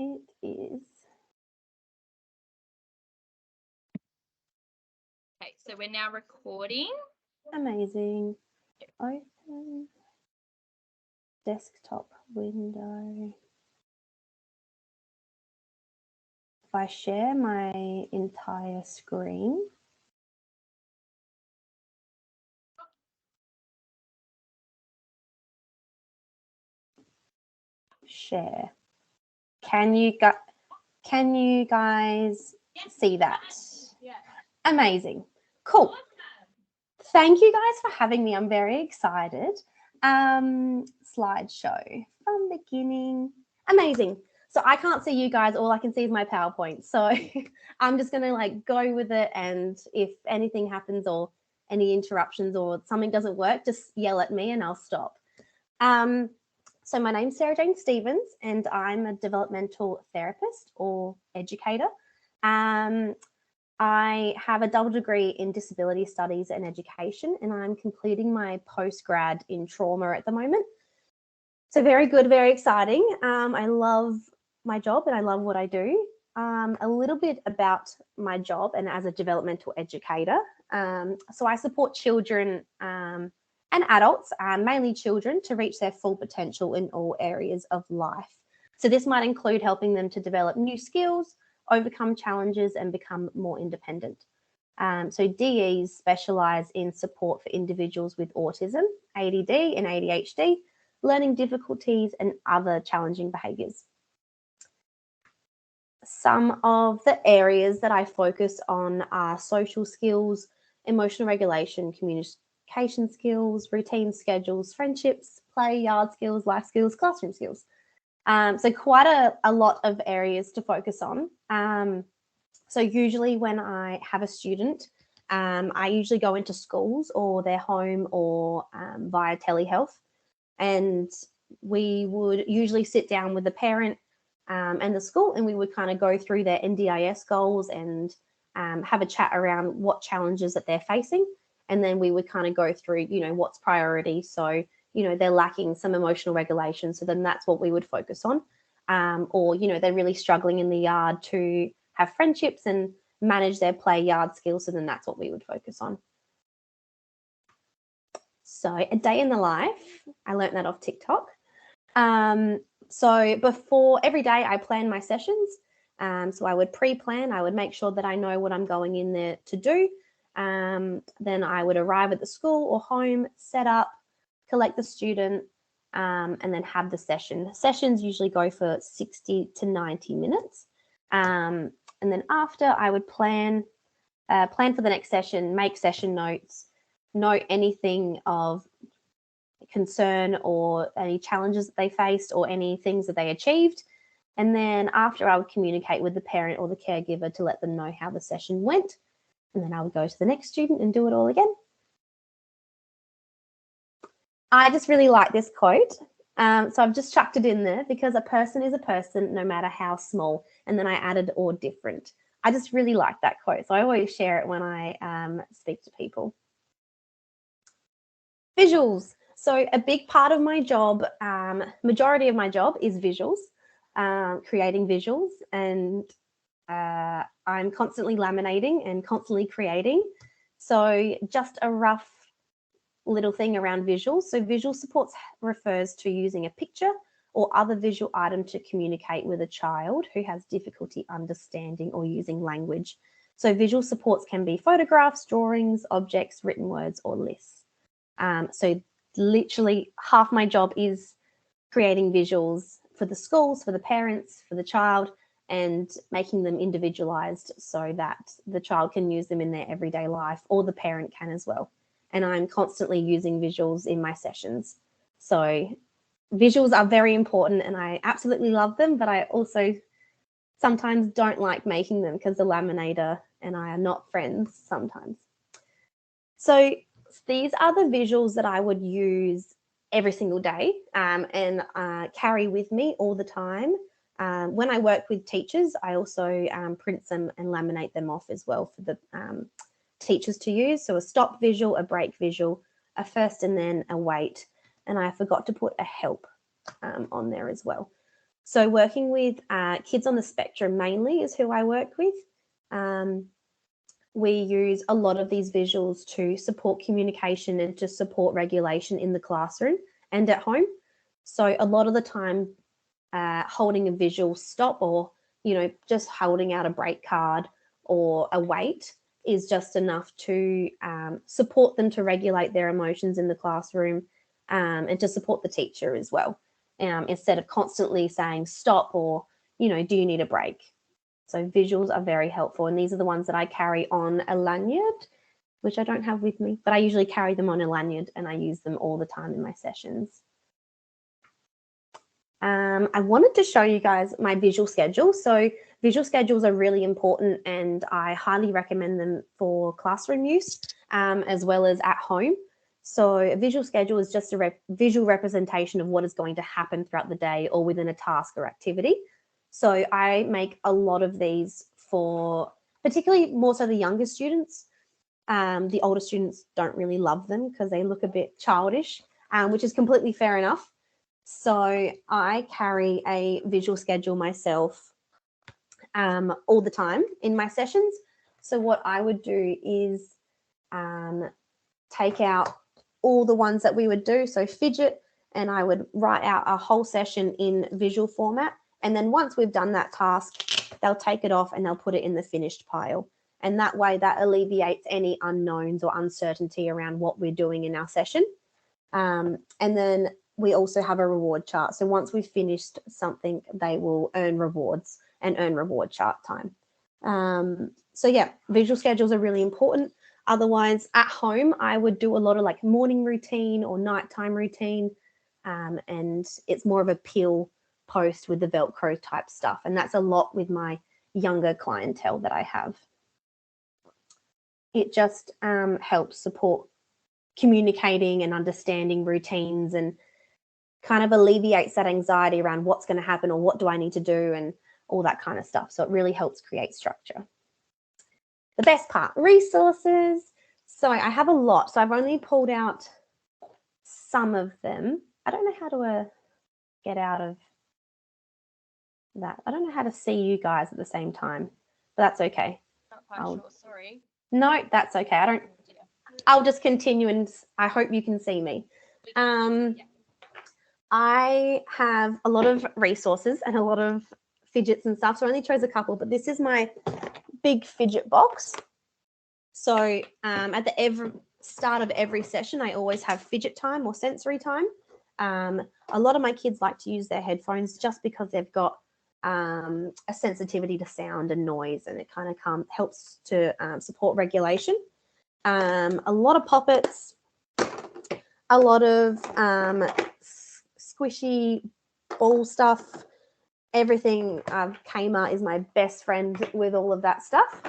It is. Okay, so we're now recording. Amazing. Open desktop window. If I share my entire screen, share. Can you guys see that? Yeah. Amazing. Cool. Thank you guys for having me. I'm very excited. Slideshow from beginning. Amazing. So I can't see you guys. All I can see is my PowerPoint. So I'm just going to like go with it. And if anything happens or any interruptions or something doesn't work, just yell at me and I'll stop. So my name's Sarah Jane Stevens and I'm a developmental therapist or educator. I have a double degree in disability studies and education, and I'm completing my postgrad in trauma at the moment. So very good, very exciting. I love my job and I love what I do. A little bit about my job and as a developmental educator. So I support children and adults, mainly children, to reach their full potential in all areas of life. So this might include helping them to develop new skills, overcome challenges and become more independent. So DEs specialise in support for individuals with autism, ADD and ADHD, learning difficulties and other challenging behaviours. Some of the areas that I focus on are social skills, emotional regulation, communication skills, routine schedules, friendships, play, yard skills, life skills, classroom skills. So quite a lot of areas to focus on. So usually when I have a student, I usually go into schools or their home or via telehealth, and we would usually sit down with the parent and the school, and we would kind of go through their NDIS goals and have a chat around what challenges that they're facing, and then we would kind of go through, you know, what's priority. So they're lacking some emotional regulation, so then that's what we would focus on. Or, they're really struggling in the yard to have friendships and manage their play yard skills, so then that's what we would focus on. So a day in the life, I learned that off TikTok. So before every day I plan my sessions. So I would pre-plan, I would make sure that I know what I'm going in there to do. Then I would arrive at the school or home, set up, collect the student, and then have the session. Sessions usually go for 60 to 90 minutes. And then after, I would plan for the next session, make session notes, note anything of concern or any challenges that they faced or any things that they achieved. And then after, I would communicate with the parent or the caregiver to let them know how the session went. And then I would go to the next student and do it all again. I just really like this quote. So I've just chucked it in there because a person is a person no matter how small. And then I added or different. I just really like that quote. So I always share it when I speak to people. Visuals. So a big part of my job, majority of my job is visuals, creating visuals. And I'm constantly laminating and constantly creating. So just a rough little thing around visuals. So visual supports refers to using a picture or other visual item to communicate with a child who has difficulty understanding or using language. So visual supports can be photographs, drawings, objects, written words, or lists. So literally half my job is creating visuals for the schools, for the parents, for the child, and making them individualized so that the child can use them in their everyday life, or the parent can as well. And I'm constantly using visuals in my sessions. So visuals are very important and I absolutely love them, but I also sometimes don't like making them because the laminator and I are not friends sometimes. So these are the visuals that I would use every single day and carry with me all the time. When I work with teachers, I also print them and laminate them off as well for the teachers to use. So a stop visual, a break visual, a first and then a wait. And I forgot to put a help on there as well. So working with kids on the spectrum mainly is who I work with. We use a lot of these visuals to support communication and to support regulation in the classroom and at home. So a lot of the time, holding a visual stop or, just holding out a break card or a wait is just enough to support them to regulate their emotions in the classroom, and to support the teacher as well, instead of constantly saying stop or, do you need a break? So visuals are very helpful, and these are the ones that I carry on a lanyard, which I don't have with me, but I usually carry them on a lanyard and I use them all the time in my sessions. I wanted to show you guys my visual schedule. So visual schedules are really important, and I highly recommend them for classroom use, as well as at home. So a visual schedule is just a visual representation of what is going to happen throughout the day or within a task or activity. So I make a lot of these for particularly more so the younger students. The older students don't really love them because they look a bit childish, which is completely fair enough. So I carry a visual schedule myself all the time in my sessions. So what I would do is take out all the ones that we would do, so fidget, and I would write out a whole session in visual format. And then once we've done that task, they'll take it off and they'll put it in the finished pile. And that way that alleviates any unknowns or uncertainty around what we're doing in our session. And then we also have a reward chart. So once we've finished something, they will earn rewards and earn reward chart time. So yeah, visual schedules are really important. Otherwise, at home, I would do a lot of like morning routine or nighttime routine. And it's more of a peel post with the Velcro type stuff. And that's a lot with my younger clientele that I have. It just helps support communicating and understanding routines, and kind of alleviates that anxiety around what's going to happen or what do I need to do and all that kind of stuff. So it really helps create structure. The best part, resources. So I have a lot. So I've only pulled out some of them. I don't know how to get out of that. I don't know how to see you guys at the same time, but that's okay. Not quite sure, sorry. No, that's okay. I'll just continue, and I hope you can see me. I have a lot of resources and a lot of fidgets and stuff, so I only chose a couple, but this is my big fidget box. So at the start of every session, I always have fidget time or sensory time. A lot of my kids like to use their headphones just because they've got a sensitivity to sound and noise, and it kind of helps to support regulation. A lot of poppets, a lot of squishy ball stuff, everything. Kmart is my best friend with all of that stuff.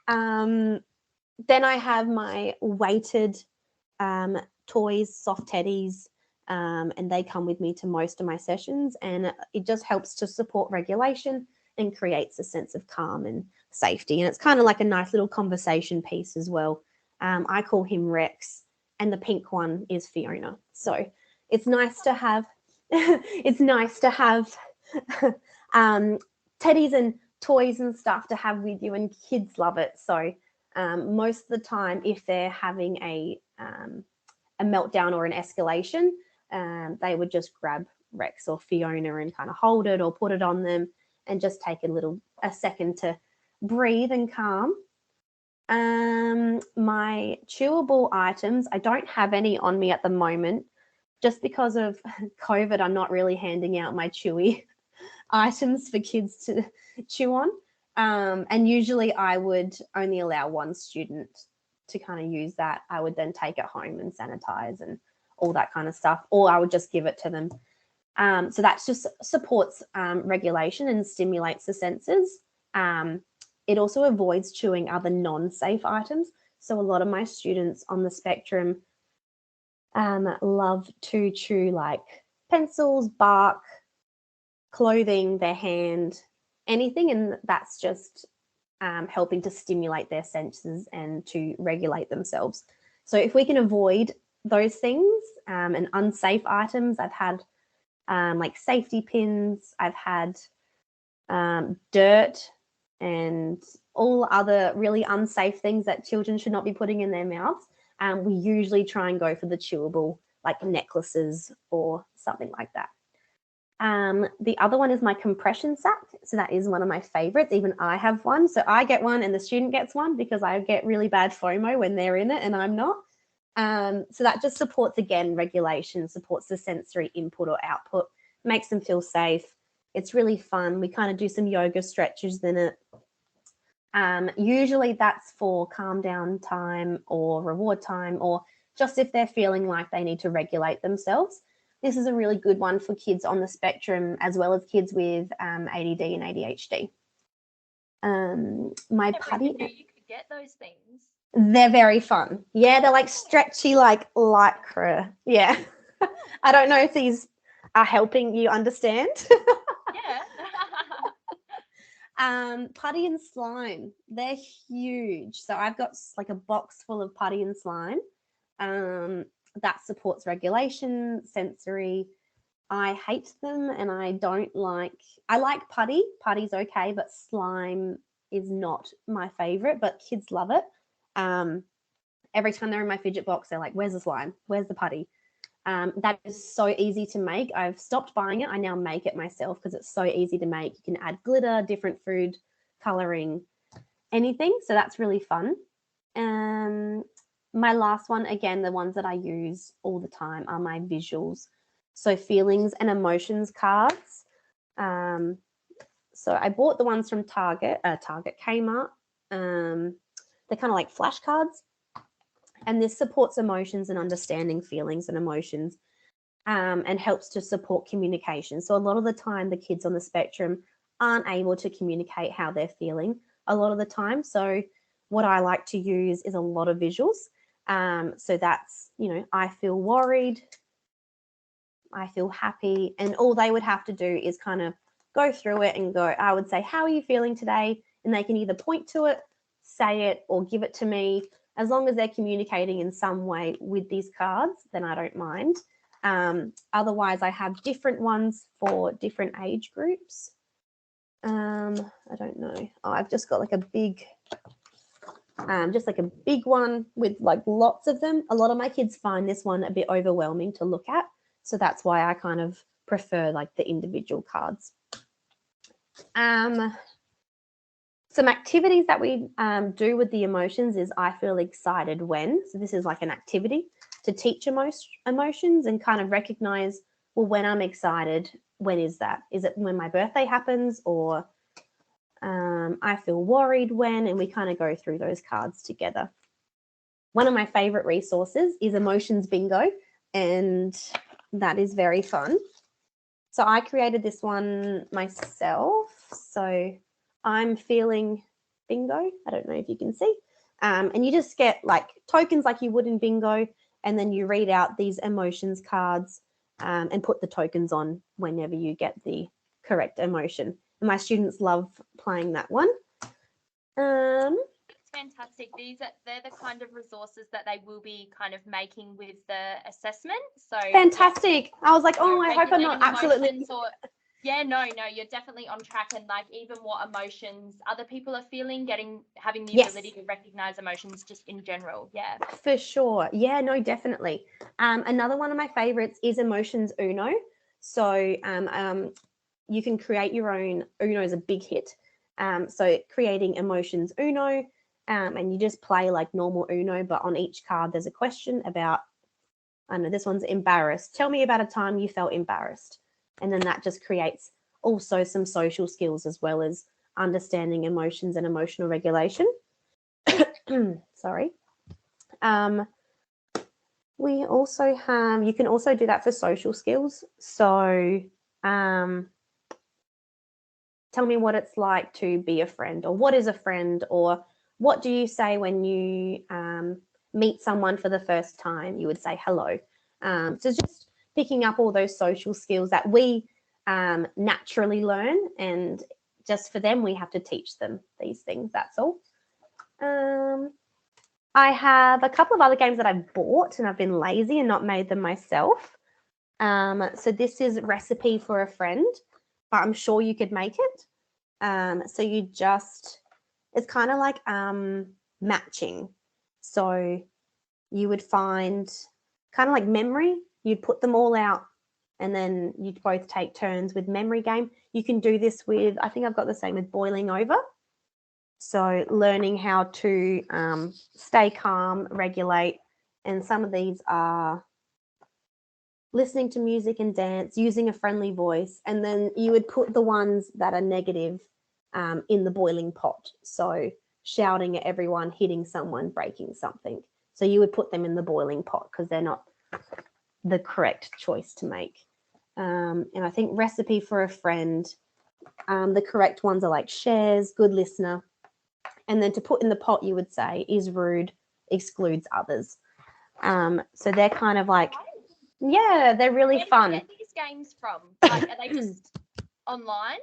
Then I have my weighted toys, soft teddies, and they come with me to most of my sessions, and it just helps to support regulation and creates a sense of calm and safety. And it's kind of like a nice little conversation piece as well. I call him Rex, and the pink one is Fiona. So it's nice to have teddies and toys and stuff to have with you, and kids love it. So most of the time, if they're having a meltdown or an escalation, they would just grab Rex or Fiona and kind of hold it or put it on them and just take a second to breathe and calm. My chewable items, I don't have any on me at the moment. Just because of COVID, I'm not really handing out my chewy items for kids to chew on. And usually I would only allow one student to kind of use that. I would then take it home and sanitize and all that kind of stuff, or I would just give it to them. So that just supports regulation and stimulates the senses. It also avoids chewing other non-safe items. So a lot of my students on the spectrum love to chew like pencils, bark, clothing, their hand, anything, and that's just helping to stimulate their senses and to regulate themselves. So if we can avoid those things and unsafe items, I've had like safety pins. I've had dirt and all other really unsafe things that children should not be putting in their mouths. We usually try and go for the chewable, like necklaces or something like that. The other one is my compression sack. So that is one of my favorites. Even I have one. So I get one and the student gets one because I get really bad FOMO when they're in it and I'm not. So that just supports, again, regulation, supports the sensory input or output, makes them feel safe. It's really fun. We kind of do some yoga stretches in it. Usually that's for calm down time or reward time, or just if they're feeling like they need to regulate themselves. This is a really good one for kids on the spectrum as well as kids with ADD and ADHD. My putty. You could get those things. They're very fun. Yeah, they're like stretchy, like lycra. Yeah. I don't know if these are helping you understand. Yeah. Putty and slime, they're huge. So I've got like a box full of putty and slime. That supports regulation, sensory. I hate them and I like putty. Putty's okay, but slime is not my favorite, but kids love it. Every time they're in my fidget box, they're like, where's the slime? Where's the putty? That is so easy to make. I've stopped buying it. I now make it myself because it's so easy to make. You can add glitter, different food coloring, anything. So that's really fun. My last one, again, the ones that I use all the time are my visuals. So feelings and emotions cards. So I bought the ones from Kmart. They're kind of like flashcards. And this supports emotions and understanding feelings and emotions, and helps to support communication. So a lot of the time, the kids on the spectrum aren't able to communicate how they're feeling a lot of the time. So what I like to use is a lot of visuals. So that's, I feel worried, I feel happy, and all they would have to do is kind of go through it and go, I would say, how are you feeling today? And they can either point to it, say it, or give it to me. As long as they're communicating in some way with these cards, then I don't mind. Otherwise, I have different ones for different age groups. I don't know. Oh, I've just got like a big one with like lots of them. A lot of my kids find this one a bit overwhelming to look at. So that's why I kind of prefer like the individual cards. Some activities that we do with the emotions is I feel excited when. So this is like an activity to teach emotions and kind of recognize, well, when I'm excited, when is that? Is it when my birthday happens, or I feel worried when? And we kind of go through those cards together. One of my favorite resources is Emotions Bingo, and that is very fun. So I created this one myself. So I'm feeling bingo. I don't know if you can see. And you just get like tokens like you would in bingo, and then you read out these emotions cards and put the tokens on whenever you get the correct emotion. And my students love playing that one. It's fantastic. They're the kind of resources that they will be kind of making with the assessment. So fantastic. Yeah. I was like, oh, I hope I'm not absolutely. No, you're definitely on track. And like even what emotions other people are feeling, having the ability to recognize emotions just in general. Yeah, for sure. Yeah, no, definitely. Another one of my favorites is Emotions Uno. So you can create your own. Uno is a big hit. So creating Emotions Uno, and you just play like normal Uno, but on each card there's a question about, I know this one's embarrassed. Tell me about a time you felt embarrassed. And then that just creates also some social skills as well as understanding emotions and emotional regulation. Sorry. We also have, you can also do that for social skills. So tell me what it's like to be a friend, or what is a friend, or what do you say when you meet someone for the first time? You would say hello. So just picking up all those social skills that we naturally learn, and just for them, we have to teach them these things. That's all. I have a couple of other games that I've bought and I've been lazy and not made them myself. So this is recipe for a friend, but I'm sure you could make it. So it's kind of like matching. So you would find kind of like memory, you'd put them all out and then you'd both take turns with memory game. You can do this with, I think I've got the same with boiling over. So learning how to stay calm, regulate, and some of these are listening to music and dance, using a friendly voice, and then you would put the ones that are negative in the boiling pot. So shouting at everyone, hitting someone, breaking something. So you would put them in the boiling pot because they're not the correct choice to make. And I think recipe for a friend, the correct ones are like shares, good listener. And then to put in the pot, you would say is rude, excludes others. So they're kind of like, yeah, they're really fun. Where do you get these games from? Like, are they just online?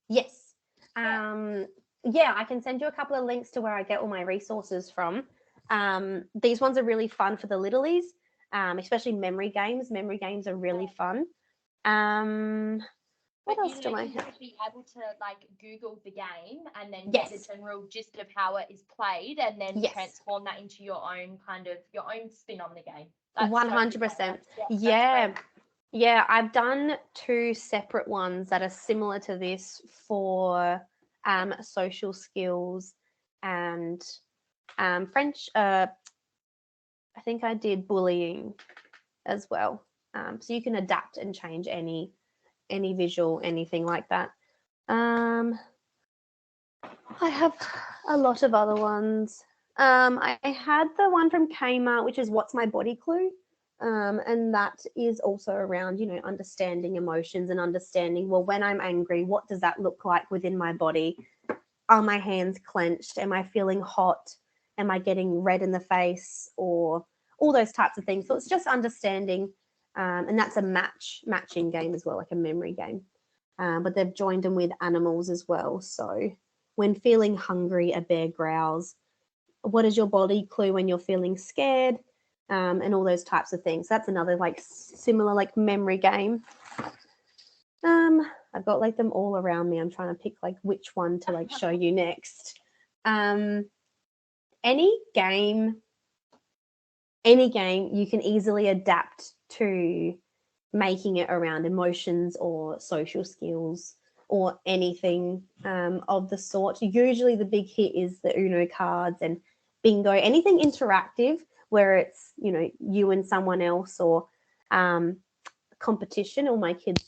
Yes. Yeah, I can send you a couple of links to where I get all my resources from. These ones are really fun for the littlies, especially memory games. Memory games are really fun. What else do I have? You would be able to like Google the game and then Yes. get the general gist of how it is played and then Yes. transform that into your own spin on the game. 100%. Yeah. Yeah, I've done 2 separate ones that are similar to this for social skills and French. I think I did bullying as well. So you can adapt and change any visual, anything like that. I have a lot of other ones. I had the one from Kmart, which is What's My Body Clue? And that is also around, understanding emotions and understanding, well, when I'm angry, what does that look like within my body? Are my hands clenched? Am I feeling hot? Am I getting red in the face? Or all those types of things. So it's just understanding, and that's a matching game as well, like a memory game. But they've joined them with animals as well. So when feeling hungry, a bear growls. What is your body clue when you're feeling scared? And all those types of things. That's another like similar like memory game. I've got like them all around me. I'm trying to pick like which one to like show you next. Any game you can easily adapt to making it around emotions or social skills or anything of the sort. Usually the big hit is the Uno cards and bingo, anything interactive where it's, you and someone else or competition. All my kids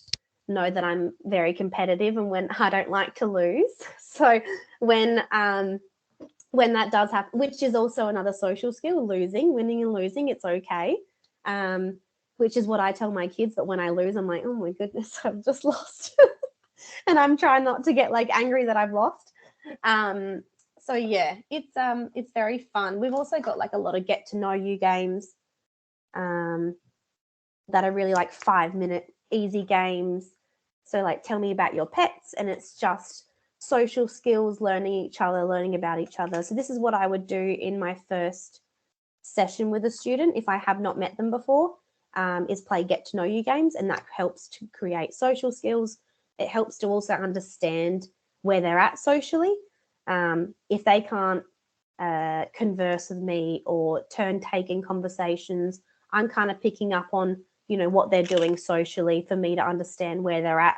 know that I'm very competitive and when I don't like to lose. So when that does happen, which is also another social skill, winning and losing, it's okay. Which is what I tell my kids, that when I lose, I'm like, oh my goodness, I've just lost. And I'm trying not to get like angry that I've lost. So yeah, it's very fun. We've also got like a lot of get to know you games that are really like 5-minute easy games. So like tell me about your pets, and it's just social skills, learning each other, learning about each other. So this is what I would do in my first session with a student if I have not met them before, is play get to know you games, and that helps to create social skills. It helps to also understand where they're at socially. If they can't converse with me or turn take in conversations, I'm kind of picking up on, what they're doing socially for me to understand where they're at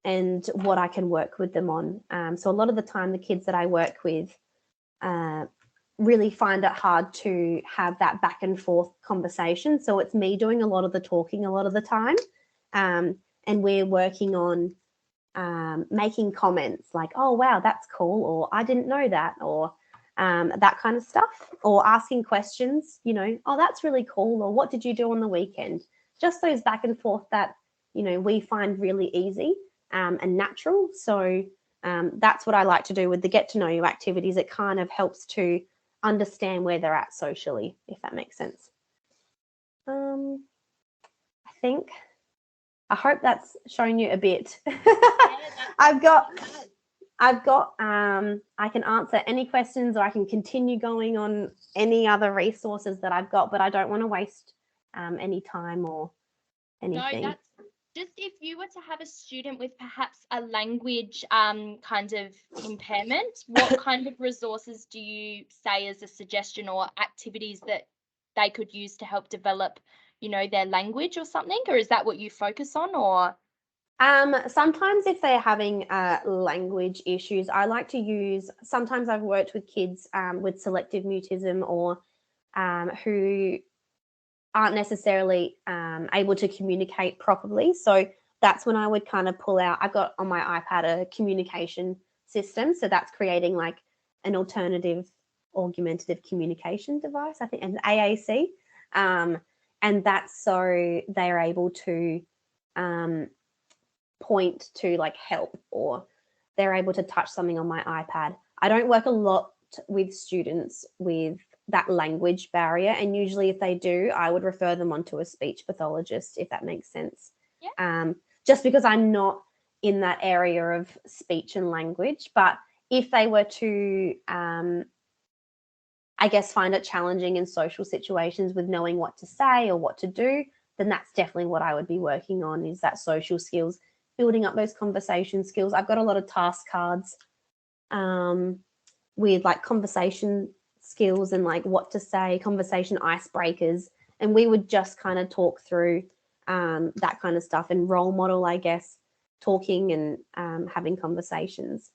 and what I can work with them on. So a lot of the time, the kids that I work with really find it hard to have that back and forth conversation. So it's me doing a lot of the talking a lot of the time. And we're working on making comments like, oh, wow, that's cool, or I didn't know that, or that kind of stuff, or asking questions, oh, that's really cool, or what did you do on the weekend? Just those back and forth that, we find really easy and natural. So that's what I like to do with the get to know you activities. It kind of helps to understand where they're at socially, if that makes sense. I hope that's shown you a bit. I've got I can answer any questions, or I can continue going on any other resources that I've got, but I don't want to waste anytime or anything. No, that's just if you were to have a student with perhaps a language kind of impairment, what kind of resources do you say as a suggestion or activities that they could use to help develop, you know, their language or something? Or is that what you focus on? Or sometimes if they're having language issues, I like to use, sometimes I've worked with kids with selective mutism or who aren't necessarily able to communicate properly. So that's when I would kind of pull out, I've got on my iPad a communication system. So that's creating like an alternative augmentative communication device, I think, an AAC. And that's so they're able to point to like help, or they're able to touch something on my iPad. I don't work a lot with students with that language barrier, and usually if they do, I would refer them on to a speech pathologist, if that makes sense. Yeah. Just because I'm not in that area of speech and language. But if they were to I guess find it challenging in social situations with knowing what to say or what to do, then that's definitely what I would be working on, is that social skills, building up those conversation skills. I've got a lot of task cards with like conversation skills and like what to say, conversation icebreakers, and we would just kind of talk through that kind of stuff and role model, I guess, talking and having conversations.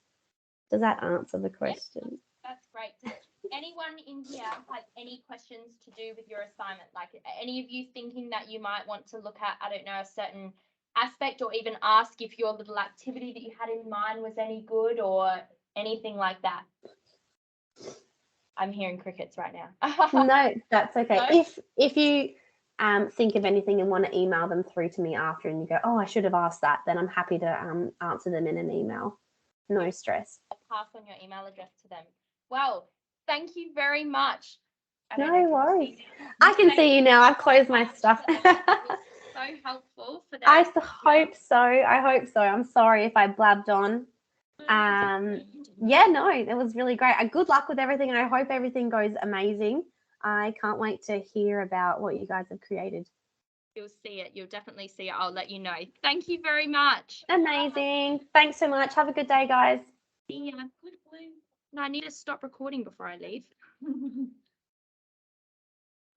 Does that answer the question? That's great. Does anyone in here have any questions to do with your assignment? Like, any of you thinking that you might want to look at, I don't know, a certain aspect, or even ask if your little activity that you had in mind was any good or anything like that? I'm hearing crickets right now. No, that's okay. No? If you think of anything and want to email them through to me after, and you go, oh, I should have asked that, then I'm happy to answer them in an email. No stress. I'll pass on your email address to them. Well, thank you very much. No worries. I can see you now. I've closed my stuff. It was so helpful for them. I hope so. I hope so. I'm sorry if I blabbed on. Yeah, no, it was really great. Good luck with everything, and I hope everything goes amazing. I can't wait to hear about what you guys have created. You'll see it. You'll definitely see it. I'll let you know. Thank you very much. Amazing. Thanks so much. Have a good day, guys. See ya. Good blue. No, I need to stop recording before I leave.